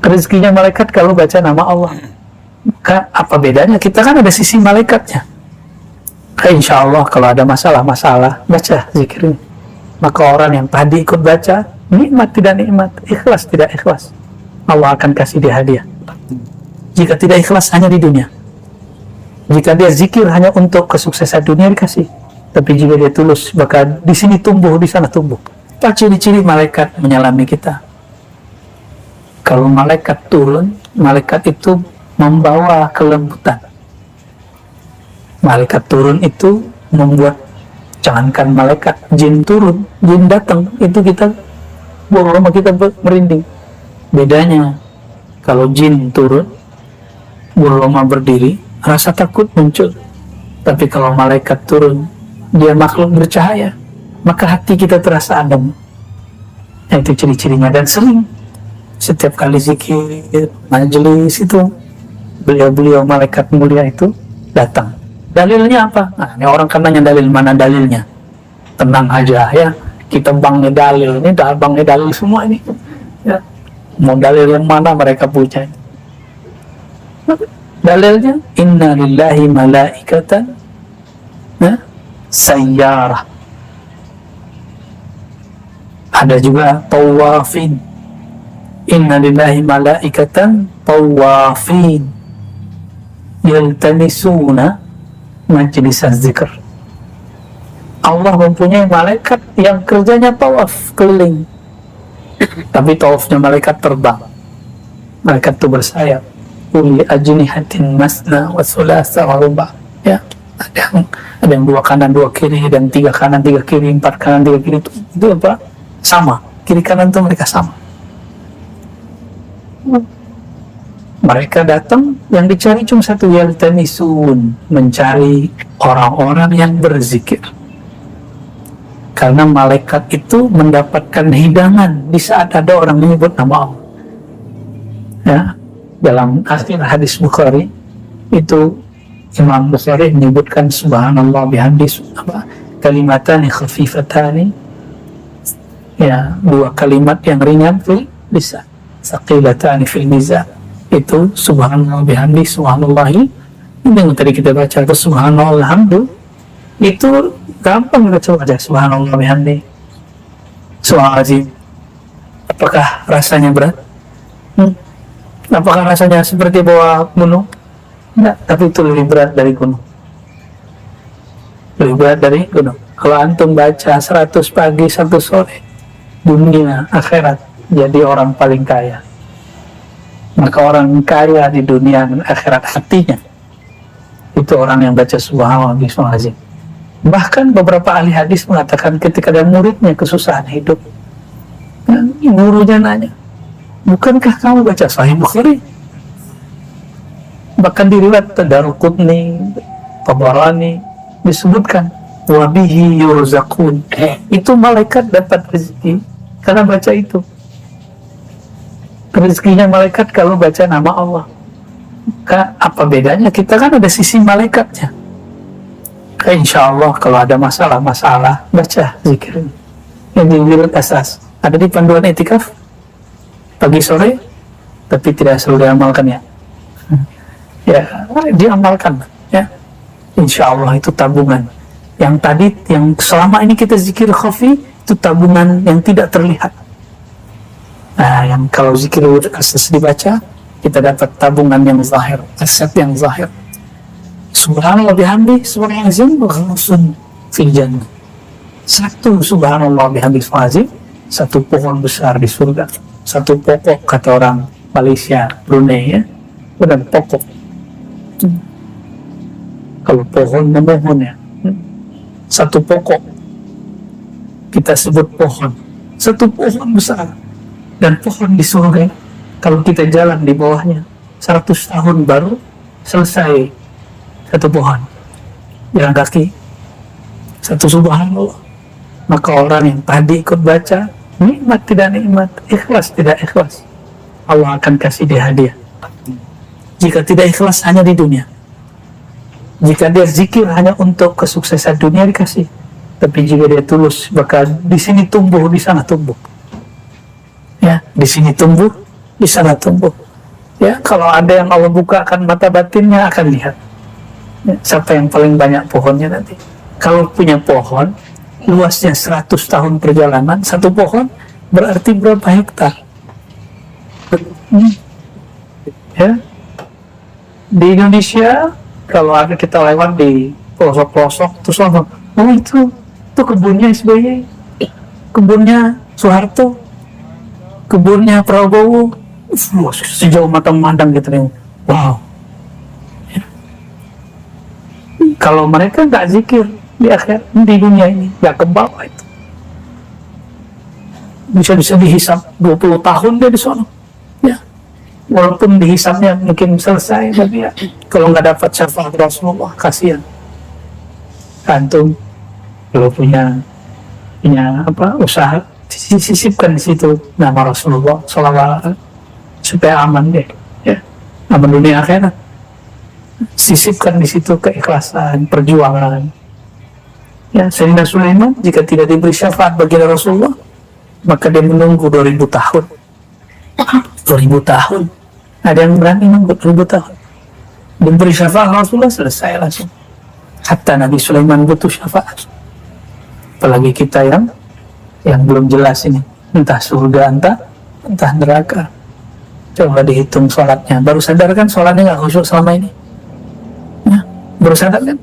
rezekinya malaikat kalau baca nama Allah. Maka apa bedanya? Kita kan ada sisi malaikatnya. Insya Allah kalau ada masalah baca zikir ini. Maka orang yang tadi ikut baca, nikmat tidak nikmat, ikhlas tidak ikhlas, Allah akan kasih dia hadiah. Jika tidak ikhlas hanya di dunia. Jika dia zikir hanya untuk kesuksesan dunia dikasih. Tapi jika dia tulus, maka di sini tumbuh, di sana tumbuh. Ciri-ciri malaikat menyalami kita. Kalau malaikat turun, malaikat itu membawa kelembutan. Malaikat turun itu membuat, jangankan malaikat, jin turun, jin datang, itu kita bulu lama kita merinding. Bedanya kalau jin turun, bulu lama berdiri, rasa takut muncul. Tapi kalau malaikat turun, dia makhluk bercahaya, maka hati kita terasa adem. Nah, itu ciri-cirinya. Dan sering setiap kali zikir majelis itu beliau-beliau malaikat mulia itu datang. Dalilnya apa? Nah, ini orang kan nanya dalil, mana dalilnya? Tenang aja ya, kita bangnya dalil, ini bangnya dalil semua ini ya. Mau dalil yang mana mereka punya? Dalilnya inna lillahi malaikatan sayyarah. Ada juga tawafin. Inna lillahi malaikatan tawafin yaltamisuna majlis az-zikr. Allah mempunyai malaikat yang kerjanya tawaf keliling. Tapi tawafnya malaikat terbang. Malaikat itu bersayap. Uli ajnihatin masna wa thulatha wa ruba. Ya, ada yang dua kanan dua kiri, dan tiga kanan tiga kiri, empat kanan tiga kiri, itu apa? Sama. Kiri kanan itu mereka sama. Mereka datang, yang dicari cuma satu, yaltamisun, mencari orang-orang yang berzikir. Karena malaikat itu mendapatkan hidangan di saat ada orang menyebut nama Allah. Ya, dalam akhir hadis Bukhari itu Imam Bukhari menyebutkan subhanallah bihamdi kalimatani khafifatani, ya, dua kalimat yang ringan fil lisan, tsaqilatani fil mizan. Itu subhanallah bihamdi, subhanallahi, ini yang tadi kita baca itu subhanallah alhamdulillah, itu gampang kita coba aja, subhanallah bihamdi, subhanallah. Apakah rasanya berat? Apakah rasanya seperti bawa gunung? Enggak, tapi itu lebih berat dari gunung. Lebih berat dari gunung. Kalau antum baca 100 pagi 1 sore, dunia akhirat jadi orang paling kaya. Maka orang kaya di dunia dan akhirat hatinya itu orang yang baca subhanallah bismillahirrahmanirrahim. Bahkan beberapa ahli hadis mengatakan ketika ada muridnya kesusahan hidup, gurunya nanya, bukankah kamu baca Sahih Bukhari? Bahkan di riwayat Daruqutni, Tabarani disebutkan wabihi yurzaqun, itu malaikat dapat rezeki karena baca itu. Rezekinya malaikat kalau baca nama Allah. Apa bedanya? Kita kan ada sisi malaikatnya. Insya Allah kalau ada masalah baca zikir ini. Yang diwirid asas ada di panduan etikaf pagi sore, tapi tidak selalu diamalkan ya. Ya, diamalkan ya. Insya Allah itu tabungan. Yang tadi, yang selama ini kita zikir khafi, itu tabungan yang tidak terlihat. Nah, yang kalau zikir asas dibaca, kita dapat tabungan yang zahir, aset yang zahir. Subhanallah bihamdi, subhanallah ghusun fil jannah. Satu subhanallah bihamdi subhanallah, satu pohon besar di surga. Satu pokok, kata orang Malaysia, Brunei ya, benar pokok. Kalau pohon memohon ya, satu pokok kita sebut pohon, satu pohon besar. Dan pohon di surga, kalau kita jalan di bawahnya 100 tahun baru selesai satu pohon. Jalan kaki satu subhanallah. Maka orang yang tadi ikut baca, nikmat tidak nikmat, ikhlas tidak ikhlas, Allah akan kasih dia hadiah. Jika tidak ikhlas hanya di dunia. Jika dia zikir hanya untuk kesuksesan dunia dikasih. Tapi jika dia tulus, maka di sini tumbuh, di sana tumbuh. Ya, di sini tumbuh, di sana tumbuh. Ya, kalau ada yang Allah bukakan mata batinnya akan lihat. Ya, siapa yang paling banyak pohonnya nanti. Kalau punya pohon, luasnya 100 tahun perjalanan, satu pohon berarti berapa hektar? Ya. Di Indonesia, kalau ada kita lewat di pelosok-pelosok, terus langsung, oh itu kebunnya SBY, kebunnya Soeharto, kebunnya Prabowo, sejauh mata memandang gitu nih. Wow. Ya. Kalau mereka nggak zikir di akhir, di dunia ini nggak ke bawah itu, bisa dihisap 20 tahun dia di sana. Ya. Walaupun dihisapnya mungkin selesai, tapi ya kalau nggak dapat syafaat Rasulullah, kasihan. Antum kalau punya usaha, sisipkan di situ nama Rasulullah SAW supaya aman deh, ya, aman dunia akhirat. Sisipkan di situ keikhlasan, perjuangan. Ya, Sayyidina Sulaiman jika tidak diberi syafaat bagi Rasulullah, maka dia menunggu 2000 tahun. 2000 tahun. Ada yang berani nunggu 2000 tahun. Diberi syafaat Rasulullah, selesai langsung. Hatta Nabi Sulaiman butuh syafaat. Apalagi kita yang belum jelas ini, entah surga, entah neraka. Coba dihitung sholatnya. Baru sadar kan sholatnya nggak khusyuk selama ini? Ya, baru sadar kan?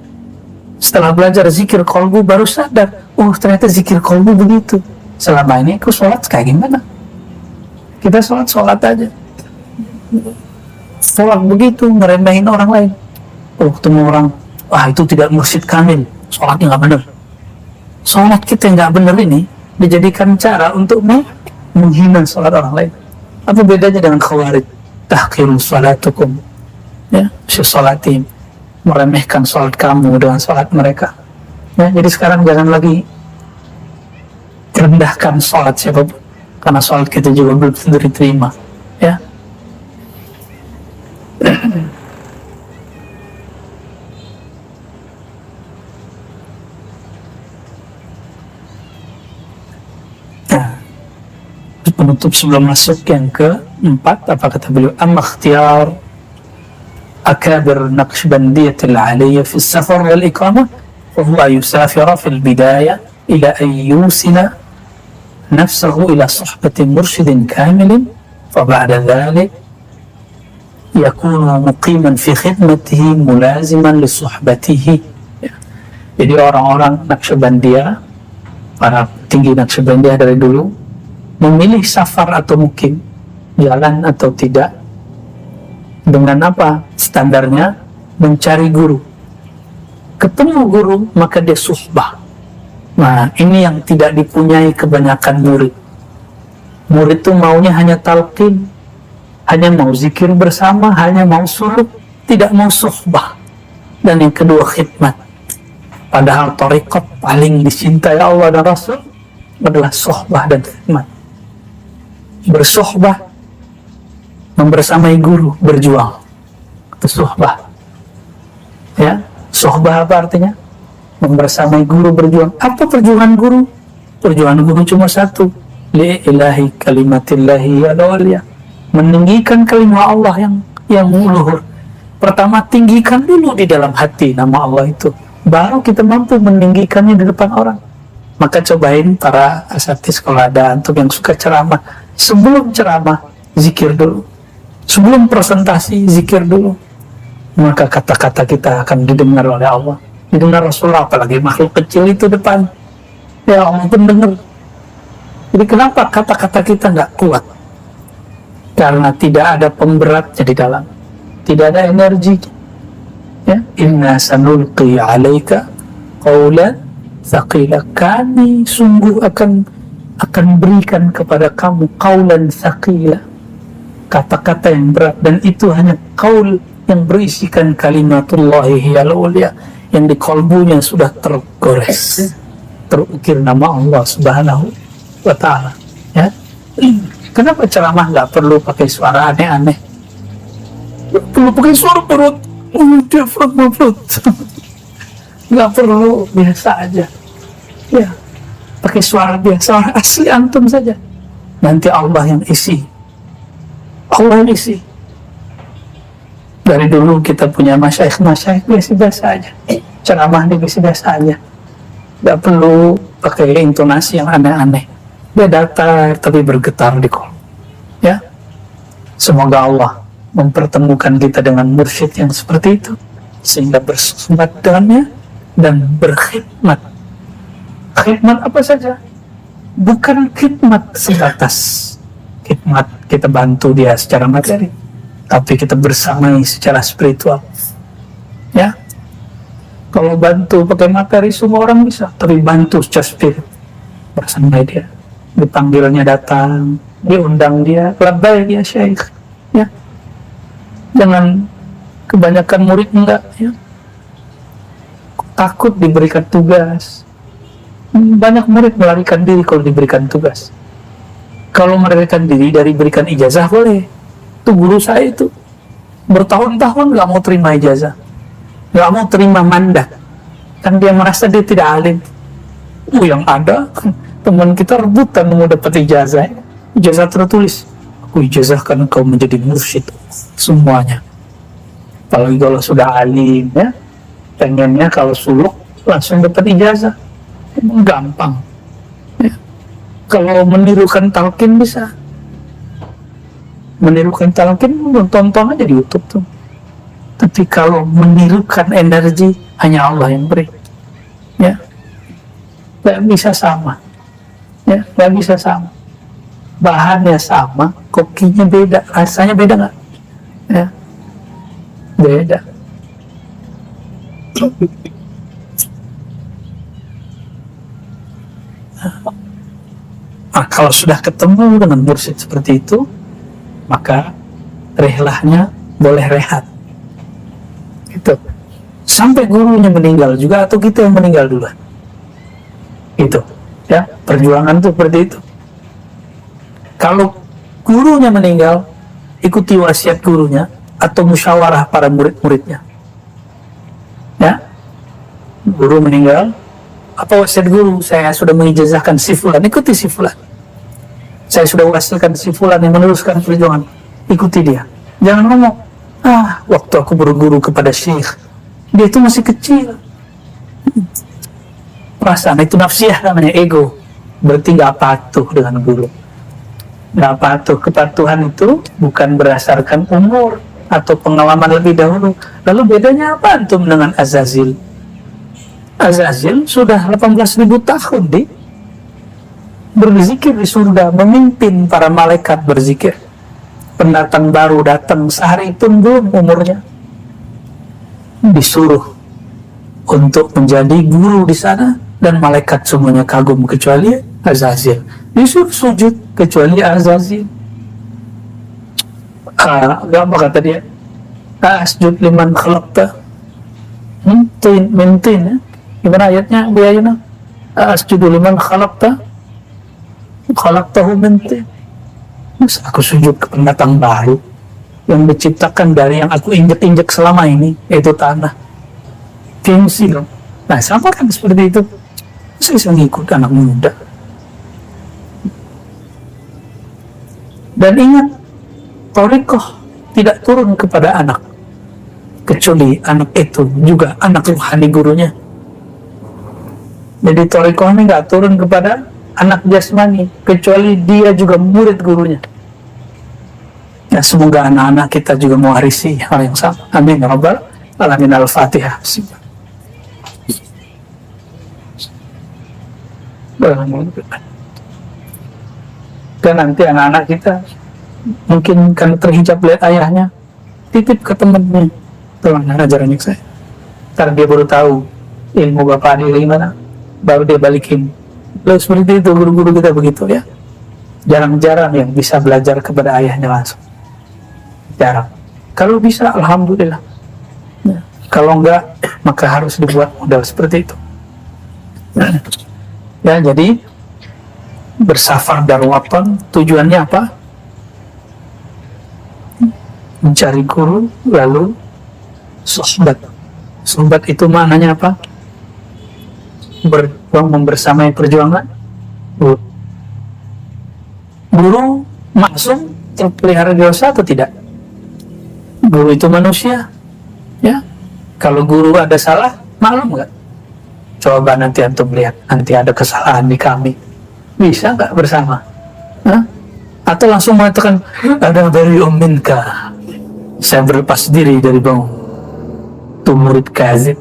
Setelah belajar zikir kolbu, baru sadar, oh ternyata zikir kolbu begitu. Selama ini aku sholat kayak gimana? Kita sholat aja. Sholat begitu, ngeremehin orang lain. Oh, ketemu orang, wah itu tidak mursyid kamil, sholatnya nggak benar. Sholat kita nggak benar ini dijadikan cara untuk menghina sholat orang lain. Apa bedanya dengan khawarij? Tahqiru sholatukum, ya, syolatim, meremehkan sholat kamu dengan sholat mereka. Ya, jadi sekarang jangan lagi rendahkan sholat siapapun, karena sholat kita juga belum tentu diterima. Ya. Penutup sebelum masuk yang keempat, apa kata beliau? Amma ikhtiyar akabir Naqshbandiyatil aliyya fi safar wal iqamah wa huwa yusafira fil bidayah ila an yusina nafsahu ila suhbati mursyidin kamilin fa ba'da dhalik yakunu muqiman fi khidmatihi mulaziman li suhbatihi. Jadi orang-orang Naqshbandiyah, para tinggi Naqshbandiyah dari dulu, memilih safar atau mukim, jalan atau tidak, dengan apa? Standarnya mencari guru. Ketemu guru, maka dia suhbah. Nah, ini yang tidak dipunyai kebanyakan murid. Murid itu maunya hanya talqin, hanya mau zikir bersama, hanya mau suluk, tidak mau suhbah. Dan yang kedua, khidmat. Padahal thariqat paling dicintai Allah dan Rasul adalah suhbah dan khidmat. Bersuhbah, membersamai guru, berjuang, itu suhbah. Ya, suhbah apa artinya? Membersamai guru, berjuang. Apa perjuangan guru? Perjuangan guru cuma satu, li ilahi kalimatillahi al-ulya, meninggikan kalimat Allah yang luhur. Pertama, tinggikan dulu di dalam hati nama Allah itu, baru kita mampu meninggikannya di depan orang. Maka cobain para asatidz, kalau ada antum yang suka ceramah, sebelum ceramah zikir dulu, sebelum presentasi zikir dulu, maka kata-kata kita akan didengar oleh Allah, didengar Rasulullah. Apalagi makhluk kecil itu depan, ya Allah pun dengar. Jadi kenapa kata-kata kita nggak kuat? Karena tidak ada pemberatnya di dalam, tidak ada energi. Ya, inna sanulqi alaika qawlan thaqila, kami sungguh akan berikan kepada kamu qaulan thaqila, kata-kata yang berat, dan itu hanya qaul yang berisikan kalimatullahi al-ulya, yang di kolbunya sudah tergores, terukir nama Allah Subhanahu wa ta'ala. Ya, kenapa ceramah nggak perlu pakai suara aneh-aneh? Nggak perlu pakai suara perut, diafragma perut. Nggak perlu, biasa aja. Ya, pakai suara biasa, suara asli antum saja. Nanti Allah yang isi. Allah isi. Dari dulu kita punya masyaikh biasa-biasa aja, ceramah di biasa-biasa aja, nggak perlu pakai intonasi yang aneh-aneh. Dia datar tapi bergetar di kolom. Ya, semoga Allah mempertemukan kita dengan mursyid yang seperti itu, sehingga bersumbat dengannya dan berkhidmat. Khidmat apa saja, bukan khidmat sebatas khidmat kita bantu dia secara materi, tapi kita bersamai secara spiritual. Ya, kalau bantu pakai materi semua orang bisa, tapi bantu secara spirit, bersamai dia, dipanggilnya datang, diundang dia, labbaik ya syekh. Ya, jangan kebanyakan murid enggak, ya, takut diberikan tugas. Banyak murid melarikan diri kalau diberikan tugas. Kalau melarikan diri dari berikan ijazah boleh. Itu guru saya itu bertahun-tahun nggak mau terima ijazah, nggak mau terima mandat, kan dia merasa dia tidak alim. Yang ada teman kita rebutan mau dapat ijazah tertulis, aku ijazahkan kau menjadi mursyid semuanya. Apalagi kalau sudah alim, ya, pengennya kalau suluk langsung dapat ijazah, gampang. Ya. Kalau menirukan talqin bisa, menirukan talqin tonton aja di YouTube tuh. Tapi kalau menirukan energi hanya Allah yang beri. Ya, nggak bisa sama. Ya, nggak bisa sama. Bahannya sama, kokinya beda, rasanya beda nggak? Ya, beda. Nah, kalau sudah ketemu dengan mursyid seperti itu, maka rehlahnya boleh rehat. Gitu. Sampai gurunya meninggal juga atau kita yang meninggal duluan. Itu, ya, perjuangan itu seperti itu. Kalau gurunya meninggal, ikuti wasiat gurunya atau musyawarah para murid-muridnya. Ya, guru meninggal, apa wasiat guru? Saya sudah mengijazahkan si fulan, ikuti si fulan. Saya sudah wasilkan si fulan yang meneruskan perjuangan, ikuti dia. Jangan ngomong, waktu aku berguru kepada syekh, dia itu masih kecil. Perasaan itu nafsiyah namanya, ego. Berarti nggak patuh dengan guru. Nggak patuh. Kepatuhan itu bukan berdasarkan umur atau pengalaman lebih dahulu. Lalu bedanya apa antum dengan Azazil? Azazil sudah 18.000 tahun berzikir di surga, memimpin para malaikat berzikir. Pendatang baru datang sehari pun belum umurnya, disuruh untuk menjadi guru di sana, dan malaikat semuanya kagum kecuali Azazil. Disuruh sujud kecuali Azazil. Apa kata dia? Asjud liman khalaqta min tin, ya? Gimana ayatnya? Biayana asjudu liman khalaqtahu min tin. Mas, aku sujud ke pendatang baru yang diciptakan dari yang aku injek-injek selama ini, yaitu tanah. Gengsi dong. Nah, sama kan seperti itu. Saya bisa ngikut anak muda. Dan ingat, thariqah tidak turun kepada anak, kecuali anak itu juga anak ruhani gurunya. Jadi thariqah ini nggak turun kepada anak jasmani, kecuali dia juga murid gurunya. Ya, semoga anak-anak kita juga mewarisi hal yang sama. Amin ya rabbal alamin. Al-Fatihah. Dan nanti anak-anak kita mungkin kan terhijab lihat ayahnya, titip ke temannya, tolong ajaran saya. Ntar dia baru tahu ilmu bapak dia gimana, baru dia balikin. Lalu seperti itu guru-guru kita begitu, ya. Jarang-jarang yang bisa belajar kepada ayahnya langsung. Jarang. Kalau bisa, alhamdulillah. Ya. Kalau enggak, maka harus dibuat modal seperti itu. Ya, jadi bersafar darwatan tujuannya apa? Mencari guru, lalu sohbat. Sohbat itu maknanya apa? Membersamai perjuangan. Guru maksum terpelihara dosa atau tidak? Guru itu manusia, ya. Kalau guru ada salah, maklum nggak? Coba nanti antum lihat, nanti ada kesalahan di kami, bisa nggak bersama? Hah? Atau langsung mengatakan ada dari minka, saya berlepas diri dari bang itu murid kazib.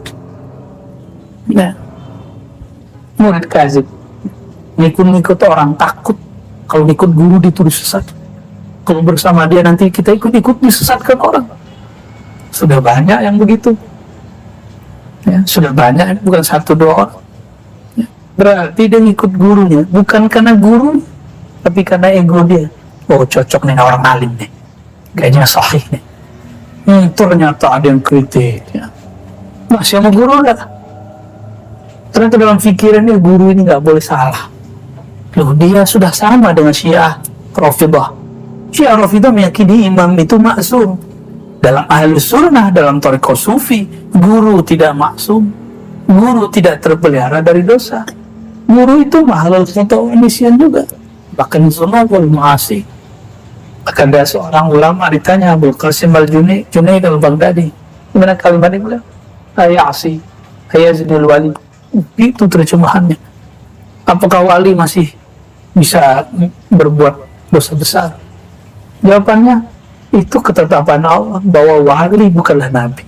Nah, murid kazib ngikut orang takut kalau ikut guru dituduh sesat. Kalau bersama dia nanti kita ikut-ikut disesatkan orang. Sudah banyak yang begitu, ya, sudah banyak, bukan satu dua orang, ya. Berarti dia ngikut gurunya bukan karena guru, tapi karena ego dia. Oh, cocok nih orang alim nih, kayaknya sahih nih. Ternyata ada yang kritik, ya. Masih sama guru enggak? Ternyata dalam pikirannya guru ini nggak boleh salah. Loh, dia sudah sama dengan Syiah Rafidhah. Syiah Rafidhah meyakini imam itu maksum. Dalam Ahlus Sunnah, dalam Thariqah Sufi, guru tidak maksum. Guru tidak terpelihara dari dosa. Guru itu mahlul khata' wa nisyan juga. Bahkan dzunubul ma'asi. Bahkan ada seorang ulama ditanya, Abul Qasim al-Junaid al-Baghdadi, gimana kalimat ini? Ayasi, ayazinul wali. Itu terjemahannya. Apakah wali masih bisa berbuat dosa besar? Jawabannya, itu ketetapan Allah bahwa wali bukanlah nabi.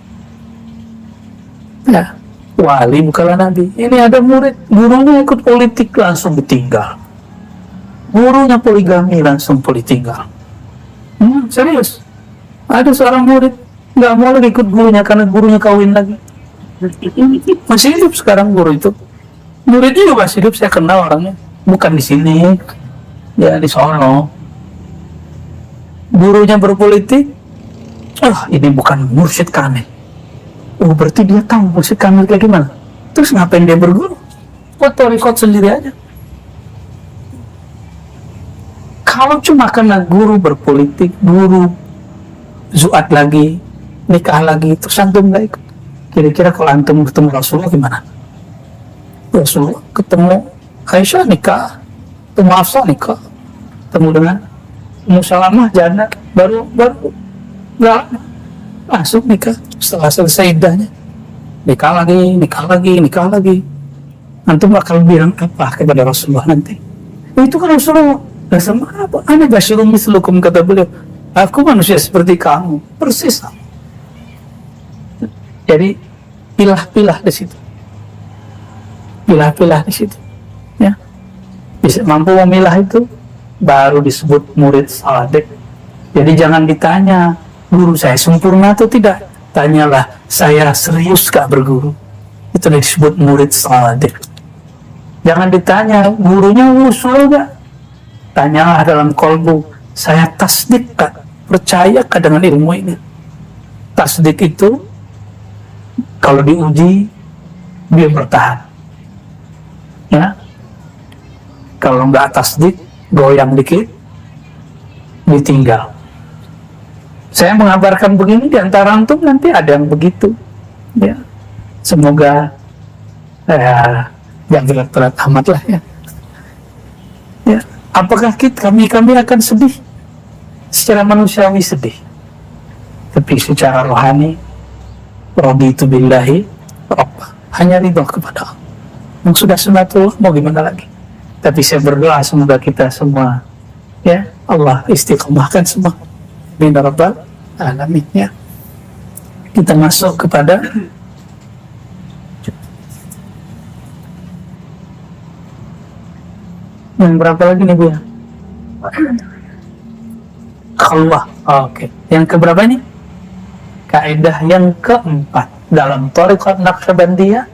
Ya, wali bukanlah nabi. Ini ada murid, gurunya ikut politik langsung ditinggal. Gurunya poligami langsung ditinggal. Serius. Ada seorang murid nggak mau lagi ikut gurunya karena gurunya kawin lagi. Masih hidup sekarang guru itu. Muridnya juga masih hidup, saya kenal orangnya. Bukan di sini, ya di sono. Gurunya berpolitik. Ini bukan mursyid kami. Oh, berarti dia tahu mursyid kami kayak gimana. Terus ngapain dia berguru? Buat thariqat sendiri aja. Kalau cuma karena guru berpolitik, guru zuat lagi, nikah lagi, terus antum nggak ikut. Kira-kira kalau antum ketemu Rasulullah gimana? Rasulullah ketemu Aisyah nikah, ketemu Hafsah nikah, ketemu dengan Musalamah janda, baru nggak langsung nikah. Setelah selesai iddahnya, nikah lagi. Antum bakal bilang apa kepada Rasulullah nanti? Itu kan Rasulullah. Nah, sama apa? Ana basyarun mislukum, kata beliau. Aku manusia seperti kamu, persis. Jadi pilah-pilah di situ. Ya. Bisa mampu memilah itu baru disebut murid shadiq. Jadi jangan ditanya, guru saya sempurna atau tidak. Tanyalah, saya serius gak berguru. Itu disebut murid shadiq. Jangan ditanya, gurunya usul gak? Tanyalah dalam kolbu, saya tasdik gak? Percayakah dengan ilmu ini? Tasdik itu kalau diuji dia bertahan, ya. Kalau nggak tasdik, goyang dikit, ditinggal. Saya mengabarkan begini, di antara antum nanti ada yang begitu, ya. Semoga yang berat-berat amat lah, ya. Ya, apakah kami akan sedih? Secara manusiawi sedih, tapi secara rohani, raditu billahi rabbah, hanya ridho kepada Allah. Yang sudah sunatullah, mau gimana lagi? Tapi saya berdoa semoga kita semua, ya Allah istiqomahkan semua. Amin ya rabbal alamin, ya. Kita masuk kepada yang berapa lagi nih Bu ya? Allah. Oke. Yang keberapa ini? Kaidah yang keempat dalam Thariqat Naqsyabandiyah,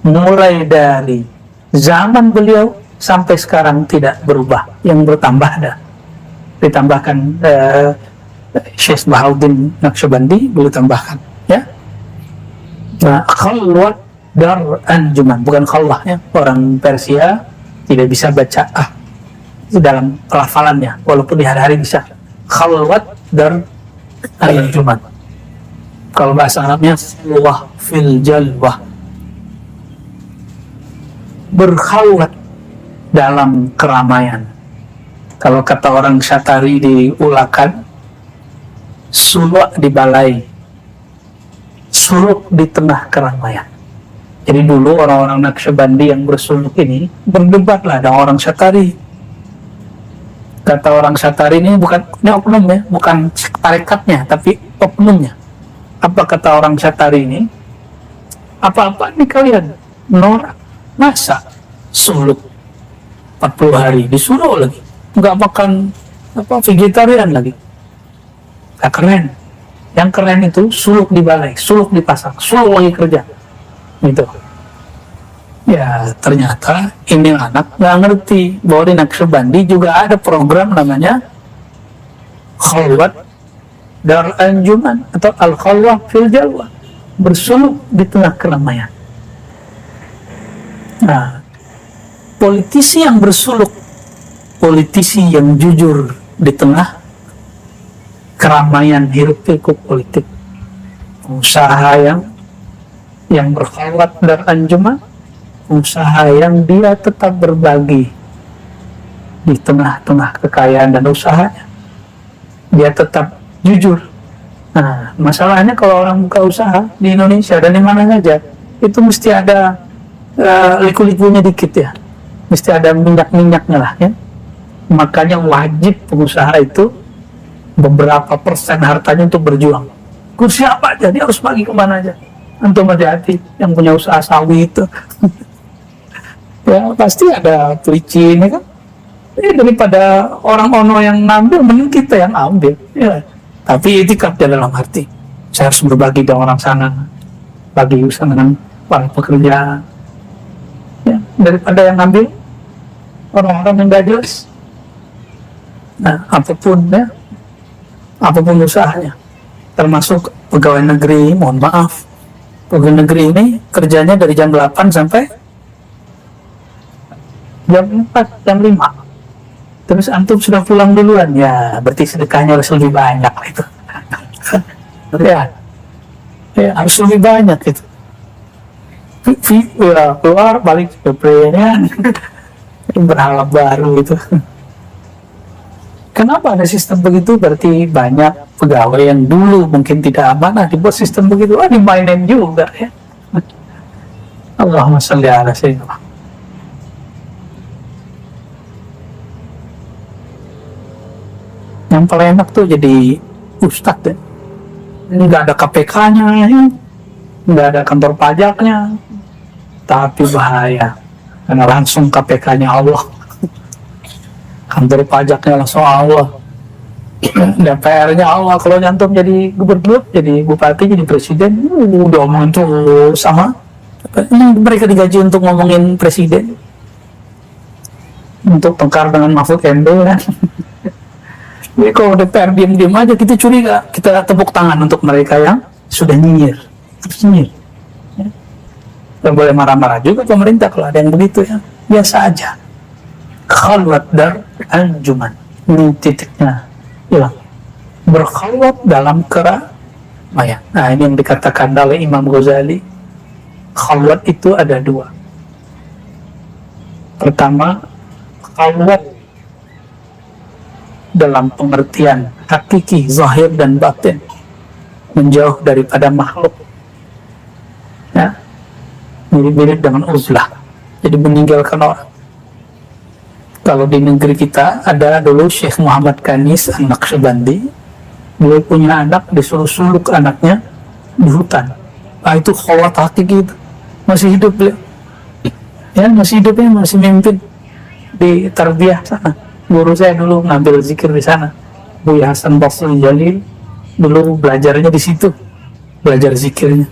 mulai dari zaman beliau sampai sekarang tidak berubah, yang bertambah ada. Ditambahkan Syekh Bahauddin Naqsyabandi, beliau tambahkan, ya. Nah, khalwat dar anjuman, bukan khalwah, ya. Orang Persia tidak bisa baca itu dalam pelafalannya, walaupun di hari-hari bisa. Khalwat dar anjuman. Kalau bahasa Arabnya khalwah fil jalwah, berkhalwat dalam keramaian. Kalau kata orang Syatari di Ulakan, suluk di balai, suluk di tengah keramaian. Jadi dulu orang-orang Naqsyabandi yang bersuluk ini berdebatlah dengan orang Syatari. Kata orang Syatari ini ini oknum ya, bukan tarekatnya, tapi oknumnya. Apa kata orang Syatari ini? Apa-apa nih kalian norak, masa suluk 40 hari disuruh lagi, nggak makan vegetarian lagi. Gak keren. Yang keren itu suluk di balai, suluk di pasar, suluk lagi kerja gitu. Ya ternyata ini anak nggak ngerti bahwa di Naqsyabandi juga ada program namanya khalwat dar anjuman atau al khalwah fil jalwa, bersuluk di tengah keramaian. Nah, politisi yang bersuluk, politisi yang jujur di tengah keramaian hiruk pikuk politik, usaha yang berkhalwat dan anjuman, usaha yang dia tetap berbagi di tengah-tengah kekayaan dan usahanya, dia tetap jujur. Nah, masalahnya kalau orang buka usaha di Indonesia dan di mana saja, itu mesti ada liku-likunya dikit ya, mesti ada minyak-minyaknya lah ya. Makanya wajib pengusaha itu beberapa persen hartanya untuk berjuang. Kursi apa aja, dia harus bagi kemana aja. Antum hati-hati yang punya usaha sawit itu. Ya pasti ada pelicin ya kan. Daripada orang ono yang ngambil, mending kita yang ambil. Ya. Tapi itikad dalam arti saya harus berbagi dengan orang sana, bagi usaha dengan para pekerja. Ya, daripada yang ngambil orang-orang yang gak jelas. Nah, apapun ya, apapun usahanya, termasuk pegawai negeri, mohon maaf, pegawai negeri ini kerjanya dari jam 8 sampai jam 4, jam 5. Terus antum sudah pulang duluan, ya berarti sedekahnya harus lebih banyak itu. Ya, harus lebih banyak itu. Keluar balik PP-nya berhala baru itu. Kenapa ada sistem begitu? Berarti banyak pegawai yang dulu mungkin tidak amanah dibuat sistem begitu, dimainin juga ya. Allahumma sholli ala sayyidina. Yang paling enak tuh jadi ustadz ya. Ini nggak ada KPK-nya, nggak ada kantor pajaknya, tapi bahaya karena langsung KPK-nya Allah, kantor pajaknya langsung Allah, DPR-nya Allah. Kalau nyantum jadi gubernur, jadi bupati, jadi presiden, udah omongin tuh sama mereka digaji untuk ngomongin presiden, untuk tengkar dengan Mahfud MD kan. Jadi kalau DPR diam-diam aja, kita curiga, kita tepuk tangan untuk mereka yang sudah nyinyir, terus nyinyir. Ya. Dan boleh marah-marah juga pemerintah kalau ada yang begitu ya, biasa aja. Khalwat dar anjuman, ini titiknya hilang. Berkhalwat dalam keramaian. Nah ini yang dikatakan oleh Imam Ghazali, khalwat itu ada dua. Pertama, khalwat dalam pengertian hakiki, zahir dan batin, menjauh daripada makhluk ya, mirip-mirip dengan uzlah, jadi meninggalkan orang. Kalau di negeri kita ada dulu Syekh Muhammad Kanis An-Naqsyabandi, beliau punya anak, disuruh suluk anaknya di hutan. Itu khawat hakiki itu. Masih hidup beliau ya, masih hidupnya, masih mimpin di tarbiyah sana. Guru saya dulu ngambil zikir di sana, Buya Hasan Basri Jalil, dulu belajarnya di situ, belajar zikirnya.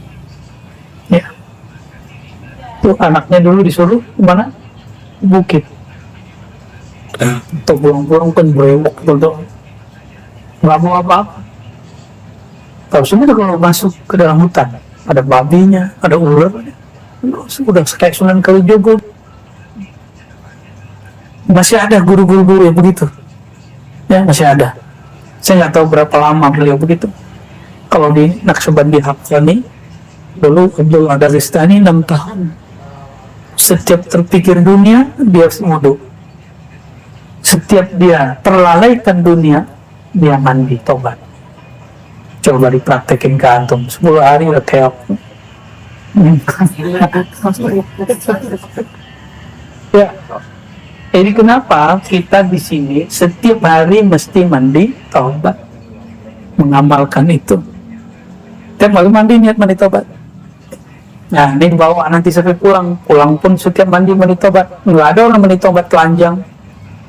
Ya, tuh anaknya dulu disuruh kemana? Bukit. Untuk pulang-pulang kan berewok betul, nggak mau apa-apa. Tahu semua kalau masuk ke dalam hutan, ada babinya, ada ularnya, udah kayak Sunan Kalijogo. Masih ada guru-guru yang begitu ya, masih ada. Saya nggak tahu berapa lama beliau begitu. Kalau di Naqsyabandi Haqqani dulu Abdul Adaristani 6 tahun, setiap terpikir dunia dia wudu, setiap dia terlalaikan dunia, dia mandi tobat. Coba dipraktekin ke antum, 10 hari udah keok. Ya, jadi kenapa kita di sini setiap hari mesti mandi tobat, mengamalkan itu. Tiap kali mandi niat mandi tobat. Nah, ini bawa nanti sampai pulang pun setiap mandi tobat. Nggak ada orang mandi tobat telanjang.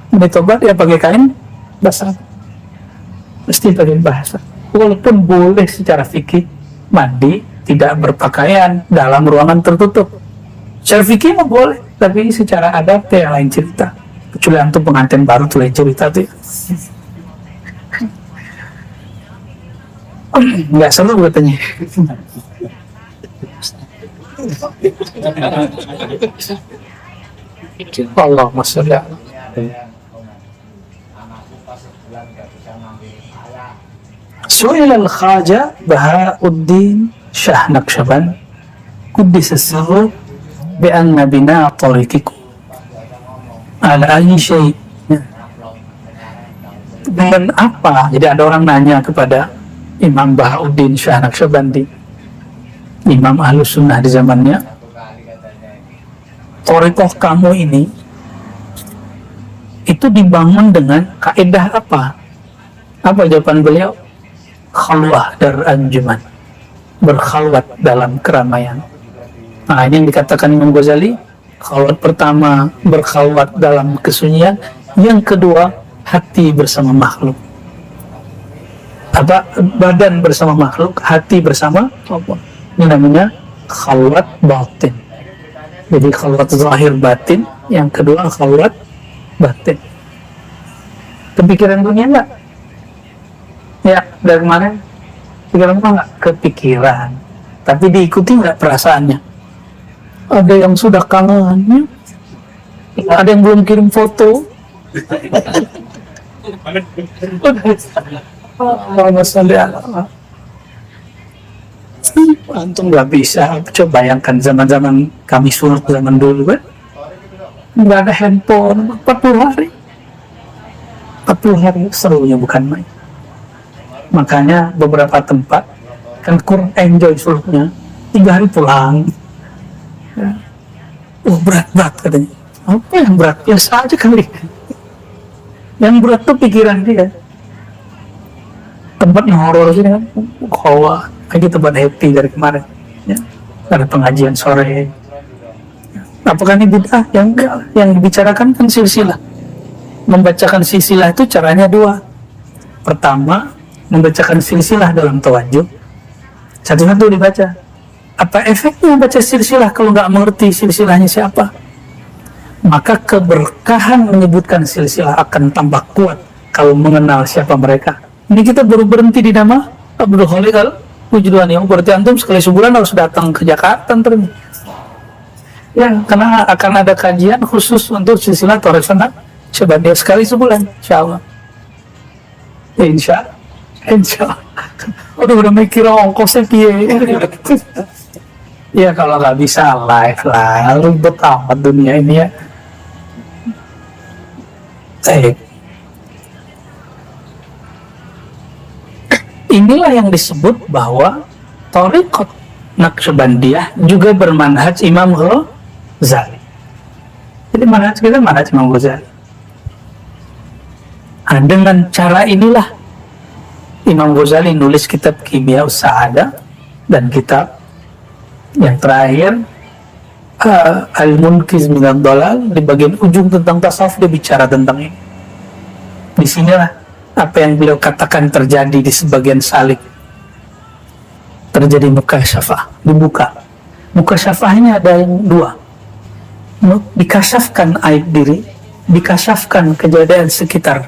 Mandi tobat ya pakai kain basah. Mesti pakai basah. Walaupun boleh secara fikih mandi tidak berpakaian dalam ruangan tertutup. Secara fikih mah boleh, tapi secara adat ya lain cerita. Kecuali antum pengantin baru tuh lain cerita tuh. Nggak seru katanya. Allahumma sholli ala. Su'ila al-Khaja Bahauddin Shah Naqsyaband Quddisa sirruh bi anna bina tariqikum ala ayyi syai'. Dengan apa? Jadi ada orang nanya kepada Imam Bahauddin Shah Naqsyabandi, Imam Ahlus Sunnah di zamannya, thariqah kamu ini itu dibangun dengan kaidah apa? Apa jawaban beliau? Khalwah dar anjuman, berkhalwat dalam keramaian. Nah, ini yang dikatakan Imam Ghazali, khalwat pertama berkhalwat dalam kesunyian, yang kedua hati bersama makhluk. Apa? Badan bersama makhluk, hati bersama Allah. Ini namanya khalwat batin. Jadi khalwat zahir batin, yang kedua khalwat batin. Kepikiran dunia enggak? Ya, dari kemarin pikiran enggak? Kepikiran. Tapi diikuti enggak perasaannya? Ada yang sudah kangen, ya? Ada yang belum kirim foto. Allahumma sholli ala. Antum nggak bisa. Coba bayangkan zaman-zaman kami sunat zaman dulu kan, nggak ada handphone 40 hari. 40 hari serunya bukan main. Makanya beberapa tempat kan kurang enjoy suluknya, 3 hari pulang. Ya. Berat katanya. Apa yang berat? Biasa aja kali. Yang berat tuh pikiran dia. Tempat yang horor sini kan, kalau lagi tempat happy dari kemarin, ya. Ada pengajian sore. Apakah ini bid'ah? Yang dibicarakan kan silsilah. Membacakan silsilah itu caranya dua. Pertama, membacakan silsilah dalam tawajuh, satu-satu dibaca. Apa efeknya baca silsilah kalau nggak mengerti silsilahnya siapa? Maka keberkahan menyebutkan silsilah akan tambah kuat kalau mengenal siapa mereka. Ini kita baru berhenti di nama Abdul Khalik Al-Wujudwani. Berarti antum sekali sebulan harus datang ke Jakarta terus. Ya, karena akan ada kajian khusus untuk silsilah Thariq Sunnah. Coba dia sekali sebulan, insyaallah. Ya, insyaallah. Udah mikir ongkosnya piye. Ya kalau nggak bisa live lah, ribet amat dunia ini ya. Inilah yang disebut bahwa Thariqat Naqsyabandiyah juga bermanhaj Imam Ghazali. Jadi manhaj kita manhaj Imam Ghazali. Nah, dengan cara inilah Imam Ghazali nulis kitab Kimia Sa'adah dan kitab yang terakhir Al-Munqiz Minad Dhalal. Di bagian ujung tentang tasawuf dia bicara tentang ini. Disinilah apa yang beliau katakan terjadi di sebagian salik. Terjadi mukasyafah, dibuka. Mukasyafahnya ada yang dua. Dikasyafkan aib diri, dikasyafkan kejadian sekitar.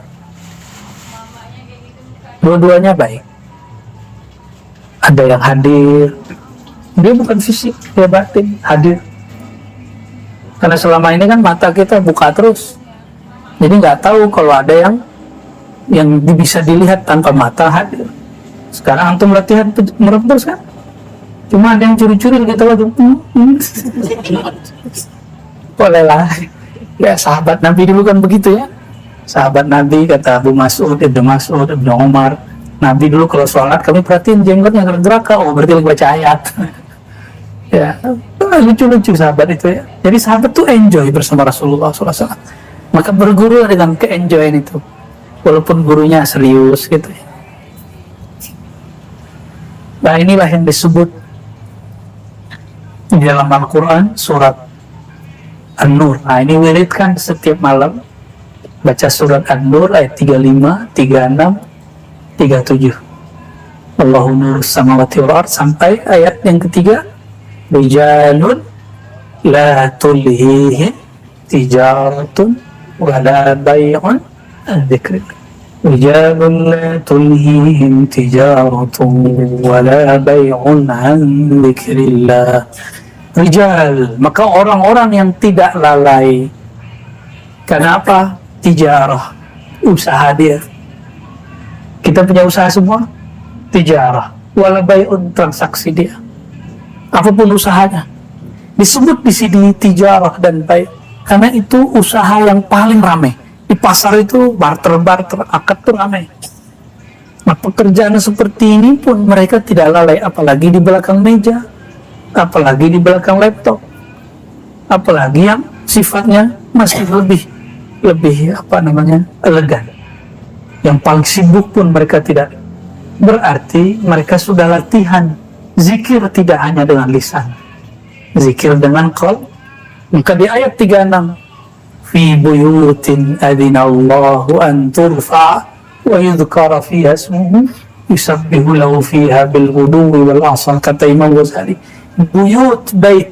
Dua-duanya baik. Ada yang hadir, dia bukan fisik, dia batin, hadir. Karena selama ini kan mata kita buka terus, jadi nggak tahu kalau ada yang bisa dilihat tanpa mata hadir. Sekarang antum latihan merem terus kan, cuma ada yang curi-curi gitu aja. Boleh lah, ya sahabat Nabi dulu kan begitu ya. sahabat Nabi, kata Abu Mas'ud, Ibnu Umar, Nabi dulu kalau sholat kami perhatiin jenggotnya gerak-gerak, oh berarti lagi baca ayat. Ya, lucu-lucu sahabat itu ya. Jadi sahabat tuh enjoy bersama Rasulullah SAW. Maka berguru dengan ke-enjoyan itu, walaupun gurunya serius gitu ya. Nah inilah yang disebut di dalam Al-Quran surat An-Nur. Nah ini wiridkan setiap malam, baca surat An-Nur ayat 35, 36, 37. Allahu nurus samawati wal ard sampai ayat yang ketiga, rijalun la tulhihim tijaratun wala bay'un an dzikrillah. Rijalun la tulhihim tijaratun wala bay'un an dzikrillah. Rijal, maka orang-orang yang tidak lalai. Kenapa? Tijarah, usaha dia. Kita punya usaha semua, tijarah, wala bay'un, transaksi dia. Apapun usahanya, disebut di sini tijarah dan bay', karena itu usaha yang paling ramai. Di pasar itu barter-barter, akad itu ramai. Nah, pekerjaan seperti ini pun mereka tidak lalai, apalagi di belakang meja, apalagi di belakang laptop, apalagi yang sifatnya masih lebih elegan. Yang paling sibuk pun mereka tidak. Berarti mereka sudah latihan zikir tidak hanya dengan lisan, zikir dengan qalb. Maka di ayat 36, fi buyutin adzinallahu an turfa wa yudhkara fiha ismuhu yusabbihu lahu fiha bil ghuduwi wal asal, kata Imam Ghazali. Buyut, bait,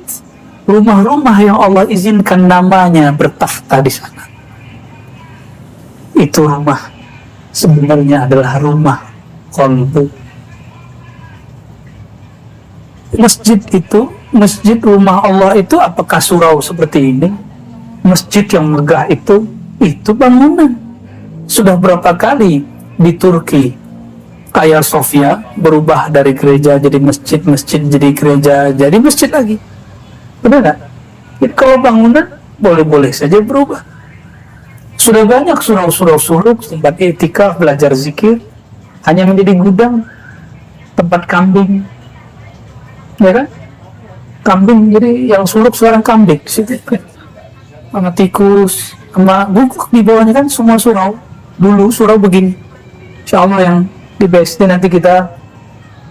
rumah-rumah yang Allah izinkan namanya bertakhta di sana. Itu rumah sebenarnya adalah rumah qalbu. Masjid itu, masjid rumah Allah itu apakah surau seperti ini? Masjid yang megah itu bangunan. Sudah berapa kali di Turki Hagia Sophia berubah dari gereja jadi masjid, masjid jadi gereja, jadi masjid lagi. Benar nggak? Jadi kalau bangunan boleh-boleh saja berubah. Sudah banyak surau-surau tempat i'tikaf, belajar zikir, hanya menjadi gudang tempat kambing, ya kan? Kambing, jadi yang surau sekarang kambing di situ, sama tikus, sama guguk di bawahnya kan semua surau. Dulu surau begini. Insya Allah yang di BSD nanti kita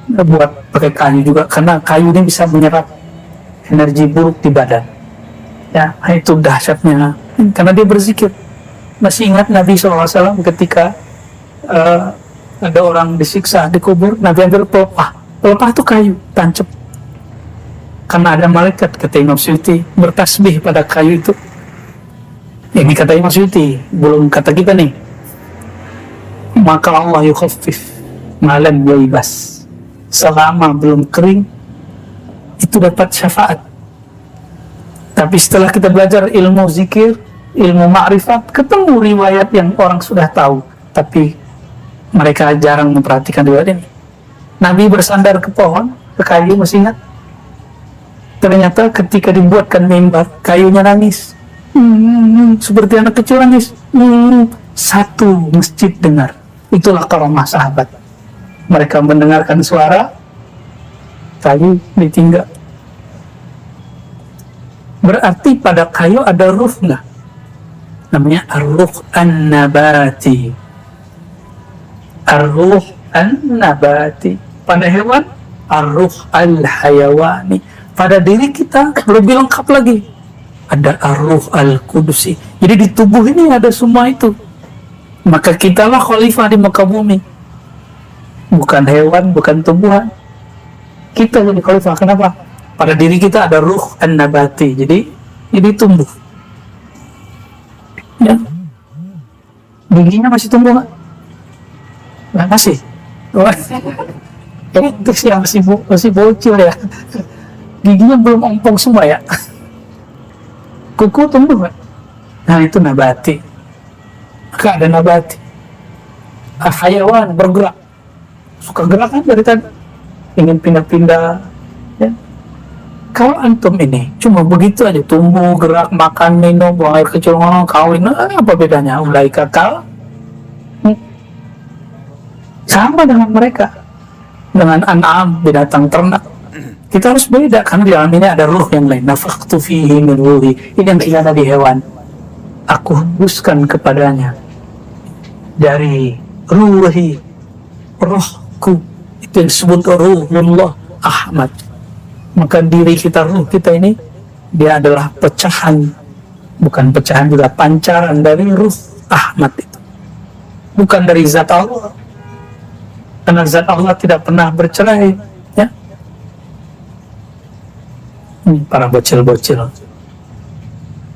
buat pakai kayu juga, karena kayu ini bisa menyerap energi buruk di badan. Ya, itu dahsyatnya, karena dia berzikir. Masih ingat Nabi SAW ketika ada orang disiksa di kubur, Nabi ambil pelepah. Pelepah itu kayu, tancap. Karena ada malaikat, kata Imam Suyuti, bertasbih pada kayu itu. Ini kata Imam Suyuti, belum kata kita nih. Maka Allah yukhaffif malam yaibas. Selama belum kering, itu dapat syafaat. Tapi setelah kita belajar ilmu zikir, ilmu ma'rifat, ketemu riwayat yang orang sudah tahu, tapi mereka jarang memperhatikan riwayat ini. Nabi bersandar ke pohon, ke kayu, masih ingat? Ternyata ketika dibuatkan mimbar, kayunya nangis. Seperti anak kecil nangis. Satu masjid dengar. Itulah karomah sahabat. Mereka mendengarkan suara, kayu ditinggal. Berarti pada kayu ada ruh nggak? Namanya ar-ruh an-nabati. Ar-ruh an-nabati. Pada hewan, ar-ruh al-hayawani. Pada diri kita lebih lengkap lagi. Ada ar-ruh al-qudusi. Jadi di tubuh ini ada semua itu. Maka kitalah khalifah di muka bumi. Bukan hewan, bukan tumbuhan. Kita jadi khalifah. Kenapa? Pada diri kita ada ruh an-nabati. Jadi ini tumbuh. Ya. Giginya masih tumbuh nggak? Nggak, masih. Ini untuk yang masih bocil ya. Giginya belum ompong semua ya. Kuku tumbuh nggak? Nah itu nabati. Maka ada nabati. Hayawan bergerak. Suka gerak kan dari tadi. Ingin pindah-pindah. Ya. Kalau antum ini cuma begitu aja, tumbuh, gerak, makan, minum, buang air kecil, kawin, apa bedanya? Ulaika kal sama dengan mereka, dengan an'am, binatang ternak. Kita harus beda, karena di alam ini ada ruh yang lain. Nafakhtu fihi min ruhi. Ini yang tidak ada di hewan. Aku hembuskan kepadanya dari ruhi, rohku. Itu yang disebut ruhullah Ahmad. Maka diri kita, ruh kita ini, dia adalah pecahan, bukan pecahan juga, pancaran dari ruh Ahmad itu, bukan dari zat Allah, karena zat Allah tidak pernah bercerai, ya. Ini para bocil-bocil,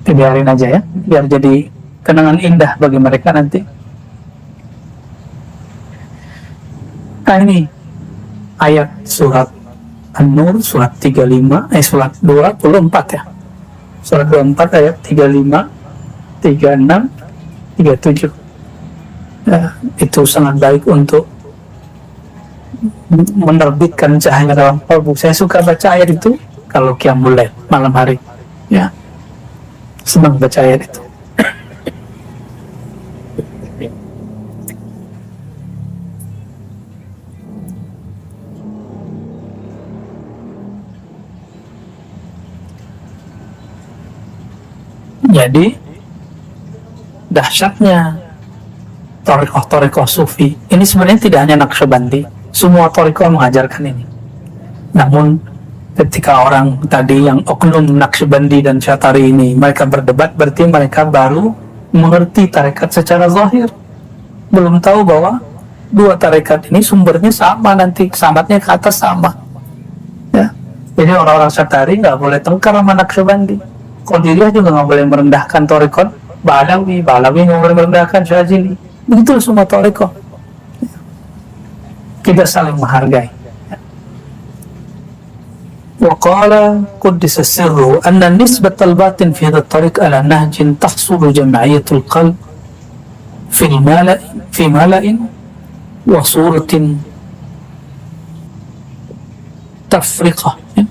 biarin aja ya, biar jadi kenangan indah bagi mereka nanti. Nah ini ayat surat An-Nur, surat 35, surat 24 ya. Surat 24 ayat 35, 36, 37. Ya, itu sangat baik untuk menerbitkan cahaya dalam kalbu. Saya suka baca ayat itu kalau qiyamul lail malam hari. Ya, senang baca ayat itu. Jadi dahsyatnya thariqah sufi ini sebenarnya tidak hanya Naqsyabandi, semua thariqah mengajarkan ini. Namun ketika orang tadi yang oknum Naqsyabandi dan Syatari ini mereka berdebat, berarti mereka baru mengerti tarekat secara zahir, belum tahu bahwa dua tarekat ini sumbernya sama, nanti samatnya ke atas sama, ya. Jadi orang-orang Syatari nggak boleh tengkar sama Naqsyabandi. Qadiriyah juga nggak boleh merendahkan thariqat Ba'alawi nggak boleh merendahkan Syazili. Begitu semua thariqat. Kita saling menghargai. Wa qala quddisa sirru anna nisbatal batin fi hadha at-tariq ala nahjin tahsulu jam'iyatul qalb fi mala'in wa suratin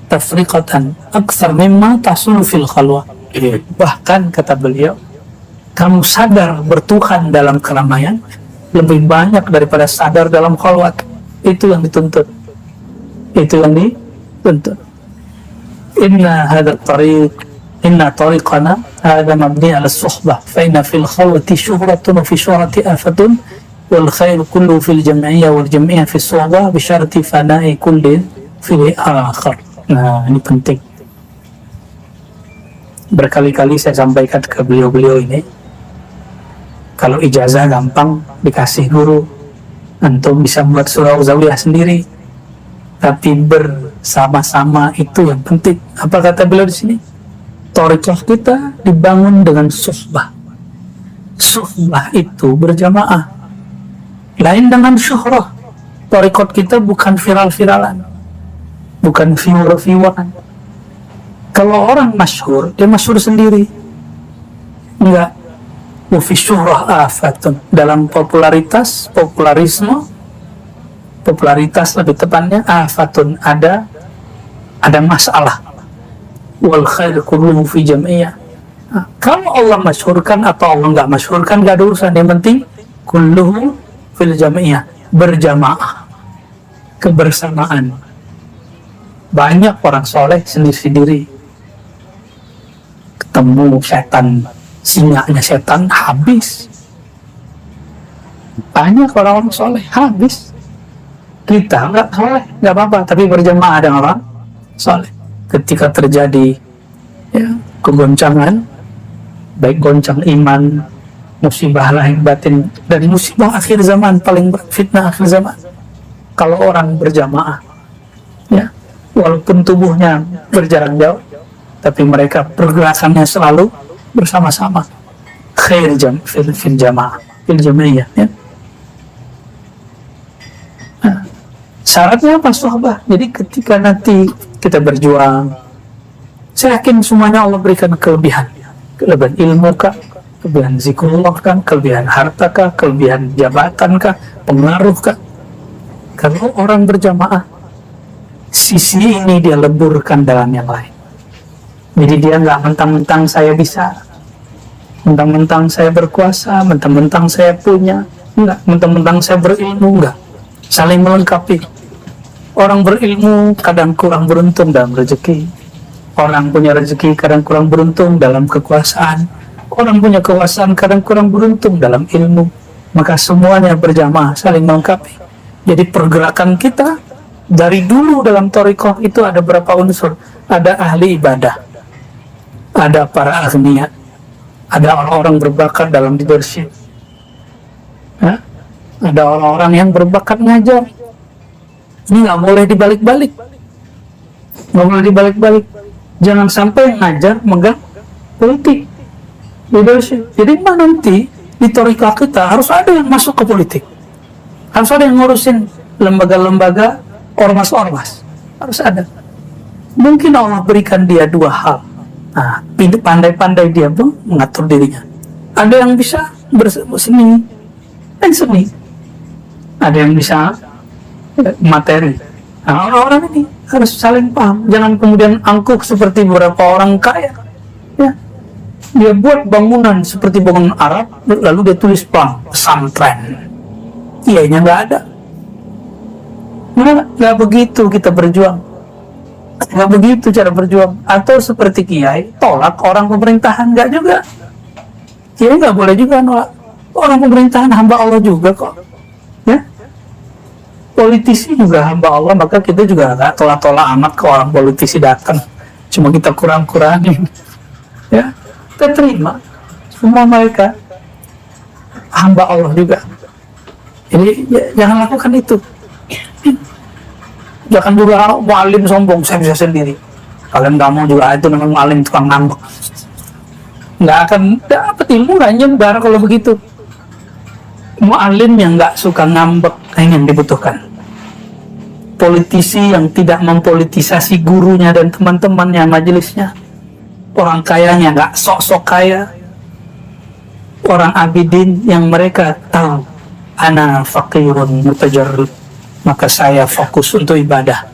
tafriqatan aktsar mimma tahsulu fil khalwah. Bahkan kata beliau, kamu sadar bertuhan dalam keramaian lebih banyak daripada sadar dalam khalwat. Itu yang dituntut, itu yang dituntut. Inna tariqana hadha mabni ala suhbah fa inna fil khalwati syuhratun wa fi syuhrati afatun wal khairu kullu fil jam'iyyah wal jam'iyyah fi suhbah bi syarti fana'i kullin fil akhar. Nah, ini penting. Berkali-kali saya sampaikan ke beliau-beliau ini, kalau ijazah gampang dikasih guru, antum bisa buat surau zawiyah sendiri, tapi bersama-sama itu yang penting. Apa kata beliau di sini? Thariqah kita dibangun dengan suhbah. Suhbah itu berjamaah, lain dengan syuhrah. Thariqah kita bukan viral-viralan, bukan viewer-vieweran. Kalau orang masyhur, dia masyhur sendiri. Enggak. Fi syuhrah afatun. Dalam popularitas lebih tepatnya, afatun, ada masalah. Wal khair kulluhu fi jam'iyyah. Kalau Allah masyhurkan atau Allah enggak masyhurkan, enggak ada urusan. Yang penting kulluhu fil jam'iyyah, berjamaah, kebersamaan. Banyak orang soleh sendiri-sendiri, ketemu setan, singanya setan, habis. Banyak orang-orang soleh, habis. Kita nggak soleh, nggak apa-apa, tapi berjamaah dengan orang soleh. Ketika terjadi ya, kegoncangan, baik goncang iman, musibah lahir batin, dan musibah akhir zaman, paling fitnah akhir zaman, kalau orang berjamaah, ya, walaupun tubuhnya berjarak jauh, tapi mereka pergerakannya selalu bersama-sama. Khair fil jamaah, fil jamaiyah, ya. Nah, syaratnya apa? Sohbah. Jadi ketika nanti kita berjuang, saya yakin semuanya Allah berikan kelebihan ilmu kah, kelebihan zikrullah kah, kelebihan harta kah, kelebihan jabatan kah, pengaruh kah. Kalau orang berjamaah, sisi ini dia leburkan dalam yang lain. Jadi dia nggak mentang-mentang saya bisa, mentang-mentang saya berkuasa, mentang-mentang saya punya, enggak, mentang-mentang saya berilmu, enggak, saling melengkapi. Orang berilmu kadang kurang beruntung dalam rezeki, orang punya rezeki kadang kurang beruntung dalam kekuasaan, orang punya kekuasaan kadang kurang beruntung dalam ilmu. Maka semuanya berjamaah saling melengkapi. Jadi pergerakan kita dari dulu dalam thariqah itu ada berapa unsur? Ada ahli ibadah, ada para agniya, ada orang-orang berbakat dalam leadership, ya? Ada orang-orang yang berbakat ngajar. Ini nggak boleh dibalik-balik, nggak boleh dibalik-balik. Jangan sampai ngajar megang politik, leadership. Jadi nanti di thariqah kita harus ada yang masuk ke politik, harus ada yang ngurusin lembaga-lembaga, ormas-ormas, harus ada. Mungkin Allah berikan dia dua hal. Nah, pandai-pandai dia mengatur dirinya. Ada yang bisa berseni dan seni, ada yang bisa materi. Nah, orang-orang ini harus saling paham. Jangan kemudian angkuh seperti beberapa orang kaya, ya. Dia buat bangunan seperti bangunan Arab, lalu dia tulis pesantren. Iyanya nggak ada. Nggak begitu kita berjuang. Nggak begitu cara berjuang. Atau seperti kiai, tolak orang pemerintahan, nggak juga. Kiai nggak boleh juga nolak. Orang pemerintahan hamba Allah juga kok. Ya? Politisi juga hamba Allah, maka kita juga nggak tolak-tolak amat ke orang politisi datang. Cuma kita kurang-kurangin. Ya? Kita terima semua mereka hamba Allah juga. Jadi jangan lakukan itu. Jangan juga mu'alim sombong, saya bisa sendiri. Kalian nggak mau juga, itu namanya mu'alim tukang ngambek. Nggak akan dapat ilmu, nggak nyebar kalau begitu. Mu'alim yang nggak suka ngambek yang dibutuhkan. Politisi yang tidak mempolitisasi gurunya dan teman-temannya, majelisnya. Orang kayanya nggak sok-sok kaya. Orang abidin yang mereka tahu, ana faqirun mutajarrid, maka saya fokus untuk ibadah.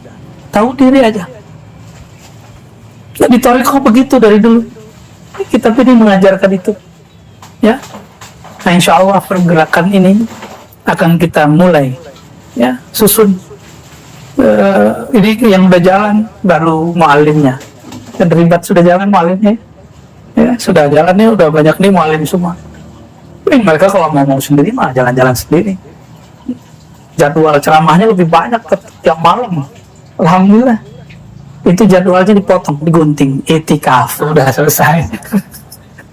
Tahu diri aja. Jadi thariqah begitu dari dulu. Kita ini mengajarkan itu. Ya. Nah, insya Allah pergerakan ini akan kita mulai, ya, susun. Ini yang udah jalan baru mu'alimnya. Dan ribat sudah jalan mu'alimnya, ya, sudah jalannya udah banyak nih mu'alim semua. Mereka kalau mau sendiri mah jalan-jalan sendiri. Jadwal ceramahnya lebih banyak tiap malam. Alhamdulillah. Itu jadwalnya dipotong, digunting. Itikaf udah selesai.